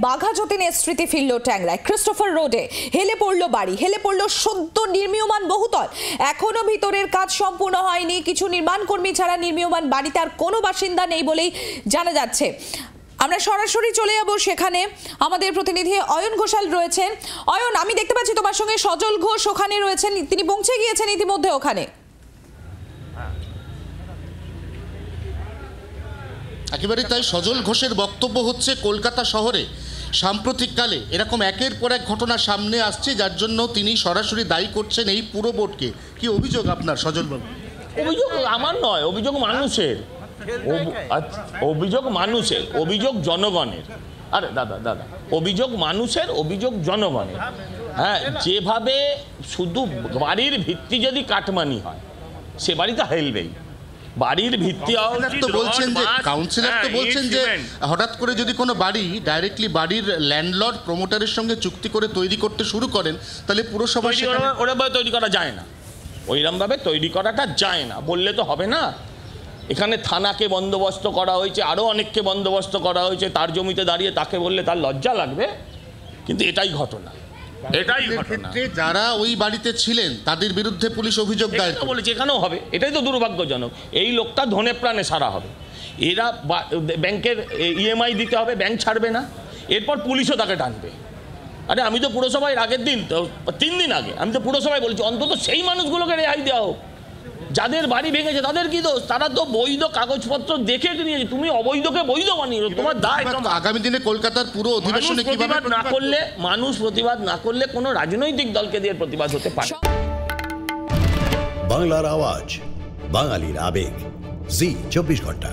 বাঘা যতীনের স্মৃতি ফিরল ট্যাংরায়। ক্রিস্টোফার রোডে হেলে পড়ল বাড়ি, হেলে পড়ল সদ্য নির্মীয়মান বহুতল। এখনো ভিতরের কাজ সম্পূর্ণ হয়নি। কিছু নির্মাণ কর্মী ছাড়া নির্মীয়মান বাড়িতে আর কোনো বাসিন্দা নেই বলেই জানা যাচ্ছে। আমরা সরাসরি চলে যাব সেখানে। আমাদের প্রতিনিধি অয়ন ঘোষাল রয়েছেন। অয়ন, আমি দেখতে পাচ্ছি তোমার সঙ্গে সজল ঘোষ ওখানে রয়েছেন, তিনি পৌঁছে গিয়েছেন ইতিমধ্যে ওখানে। একেবারে তাই, সজল ঘোষের বক্তব্য হচ্ছে কলকাতা শহরে সাম্প্রতিককালে এরকম একের পর এক ঘটনা সামনে আসছে, যার জন্য তিনি সরাসরি দায়ী করছেন এই পুরো বোর্ডকে। কি অভিযোগ আপনার সজলবাবু? অভিযোগ আমার নয়, অভিযোগ মানুষের, অভিযোগ মানুষের, অভিযোগ জনগণের। আরে দাদা অভিযোগ মানুষের, অভিযোগ জনগণের। হ্যাঁ, যেভাবে শুধু বাড়ির ভিত্তি যদি কাটমানি হয় সে বাড়িতে হেলবেই। বাড়ির ভিত্তি কাউন্সিলর তো বলছেন যে হঠাৎ করে যদি কোনো বাড়ি ডাইরেক্টলি বাড়ির ল্যান্ডলর্ড প্রমোটারের সঙ্গে চুক্তি করে তৈরি করতে শুরু করেন, তাহলে পুরসভা ওরকমভাবে তৈরি করা যায় না, ওইরকমভাবে তৈরি করাটা যায় না, বললে তো হবে না। এখানে থানাকে বন্দোবস্ত করা হয়েছে, আরও অনেককে বন্দোবস্ত করা হয়েছে, তার জমিতে দাঁড়িয়ে তাকে বললে তার লজ্জা লাগবে, কিন্তু এটাই ঘটনা। এটাই ঘটনা। যারা ওই বাড়িতে ছিলেন তাদের বিরুদ্ধে পুলিশ অভিযোগ দায়ের বলেছে, এখানেও হবে। এটাই তো দুর্ভাগ্যজনক। এই লোকটা ধনে প্রাণে সারা হবে, এরা ব্যাংকের ইএমআই দিতে হবে, ব্যাংক ছাড়বে না, এরপর পুলিশও তাকে টানবে। আরে আমি তো পুরসভায় আগের দিন, 3 দিন আগে আমি তো পুরসভায় বলেছি অন্তত সেই মানুষগুলোকে রেহাই দেওয়া হোক যাদের বাড়ি ভেঙেছে। তাদের কি দোষ? তারা তো বৈধ কাগজপত্র দেখে নিয়েছে, তুমি অবৈধকে বৈধ বানিয়েছো, তোমার দায়। আগামী দিনে কলকাতার পুরো অধিবেশনে কিভাবে মানুষ প্রতিবাদ না করলে কোনো রাজনৈতিক দলকে দিয়ে প্রতিবাদ হতে পারে। বাংলার আওয়াজ, বাঙালির আবেগ, জি 24 ঘন্টা।